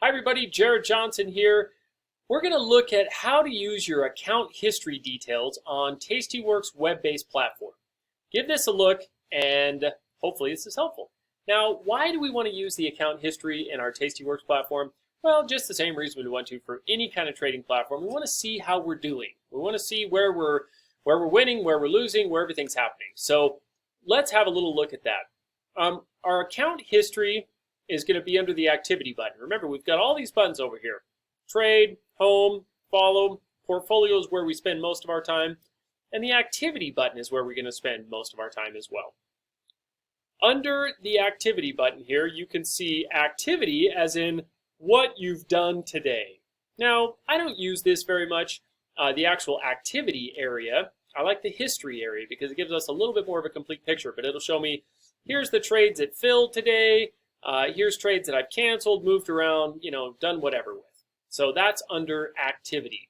Hi everybody, Jared Johnson here. We're going to look at how to use your account history details on Tastyworks web-based platform. Give this a look and hopefully this is helpful. Now, why do we want to use the account history in our Tastyworks platform? Well, just the same reason we want to for any kind of trading platform. We want to see how we're doing. We want to see where we're winning, where we're losing, where everything's happening. So let's have a little look at that. Our account history is going to be under the activity button. Remember, we've got all these buttons over here. Trade, home, follow, portfolio is where we spend most of our time, and the activity button is where we're going to spend most of our time as well. Under the activity button here, you can see activity as in what you've done today. Now, I don't use this very much, the actual activity area. I like the history area because it gives us a little bit more of a complete picture, but it'll show me here's the trades that filled today, here's trades that I've canceled, moved around, done whatever with. So that's under activity.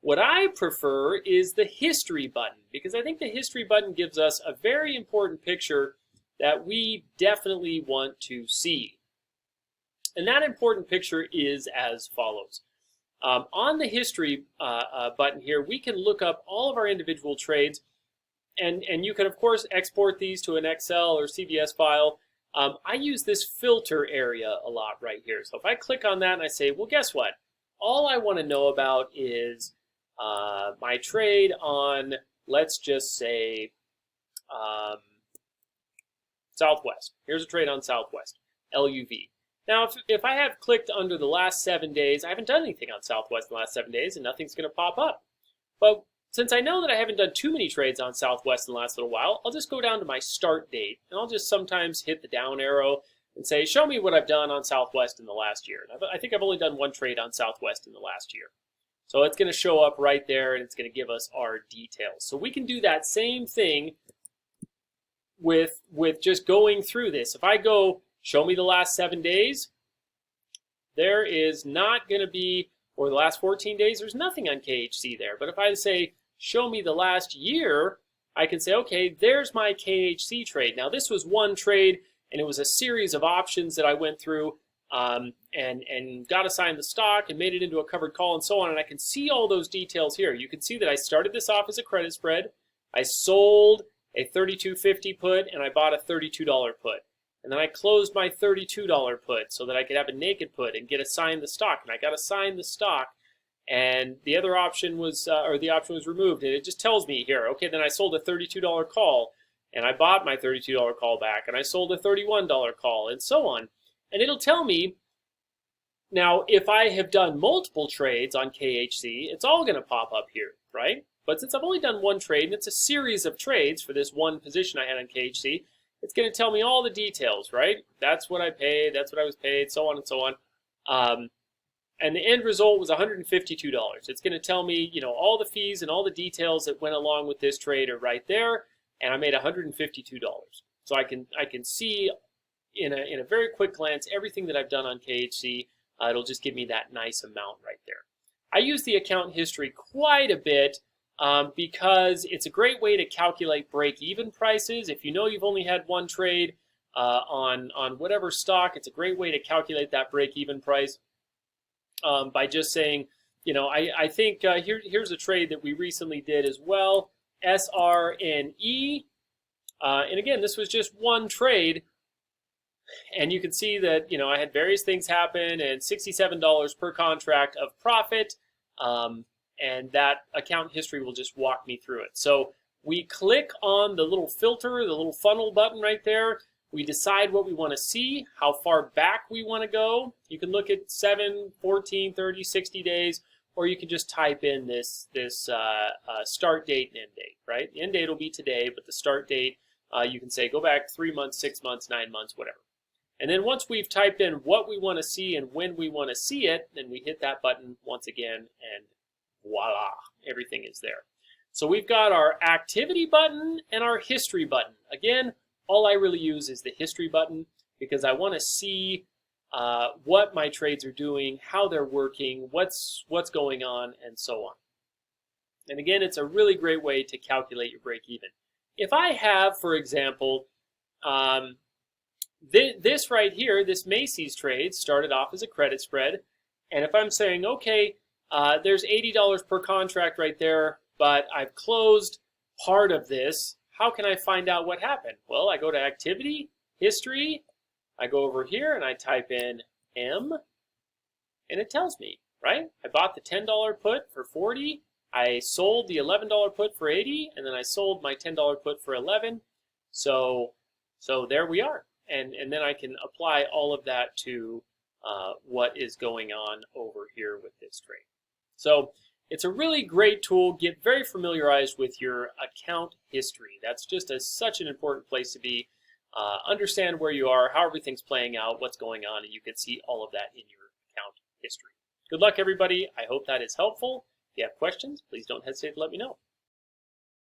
What I prefer is the history button because I think the history button gives us a very important picture that we definitely want to see. And that important picture is as follows. On the history button here, we can look up all of our individual trades, and you can, of course, export these to an Excel or CVS file. I use this filter area a lot right here. So if I click on that and I say, well, guess what? All I want to know about is my trade on, let's just say, Southwest. Here's a trade on Southwest, LUV. Now, if I have clicked under the last 7 days, I haven't done anything on Southwest in the last 7 days, and nothing's going to pop up. But since I know that I haven't done too many trades on Southwest in the last little while, I'll just go down to my start date, and I'll just sometimes hit the down arrow and say, show me what I've done on Southwest in the last year. And I think I've only done one trade on Southwest in the last year. So it's going to show up right there, and it's going to give us our details. So we can do that same thing with just going through this. If I go, show me the last 7 days, there is not going to be, or the last 14 days, there's nothing on KHC there. But if I say, show me the last year, I can say, okay, there's my KHC trade. Now, this was one trade, and it was a series of options that I went through and got assigned the stock and made it into a covered call and so on. And I can see all those details here. You can see that I started this off as a credit spread. I sold a $32.50 put, and I bought a $32 put. And then I closed my $32 put so that I could have a naked put and get assigned the stock. And I got assigned the stock, and the other option was, the option was removed. And it just tells me here, okay, then I sold a $32 call, and I bought my $32 call back, and I sold a $31 call, and so on. And it'll tell me, now, if I have done multiple trades on KHC, it's all going to pop up here, right? But since I've only done one trade, and it's a series of trades for this one position I had on KHC, it's going to tell me all the details, right? That's what I paid, that's what I was paid, so on and so on. And the end result was $152. It's going to tell me, all the fees and all the details that went along with this trade are right there, and I made $152. So I can see in a very quick glance everything that I've done on KHC. It'll just give me that nice amount right there. I use the account history quite a bit because it's a great way to calculate break-even prices. If you know you've only had one trade on whatever stock, it's a great way to calculate that break-even price by just saying, I think here's a trade that we recently did as well, SRNE. And again, this was just one trade. And you can see that, I had various things happen and $67 per contract of profit. And that account history will just walk me through it. So we click on the little filter, the little funnel button right there. We decide what we want to see, how far back we want to go. You can look at 7, 14, 30, 60 days, or you can just type in this start date and end date, right? The end date will be today, but the start date, you can say go back 3 months, 6 months, 9 months, whatever. And then once we've typed in what we want to see and when we want to see it, then we hit that button once again, and voila, everything is there. So we've got our activity button and our history button. Again, all I really use is the history button because I want to see what my trades are doing, how they're working, what's going on, and so on. And again, it's a really great way to calculate your break even. If I have, for example, this right here, this Macy's trade started off as a credit spread. And if I'm saying, okay, there's $80 per contract right there, but I've closed part of this, how can I find out what happened? Well, I go to activity, history, I go over here and I type in M, and it tells me, right? I bought the $10 put for 40, I sold the $11 put for 80, and then I sold my $10 put for 11. So there we are. And then I can apply all of that to what is going on over here with this trade. So it's a really great tool. Get very familiarized with your account history. That's just such an important place to be. Understand where you are, how everything's playing out, what's going on, and you can see all of that in your account history. Good luck, everybody. I hope that is helpful. If you have questions, please don't hesitate to let me know.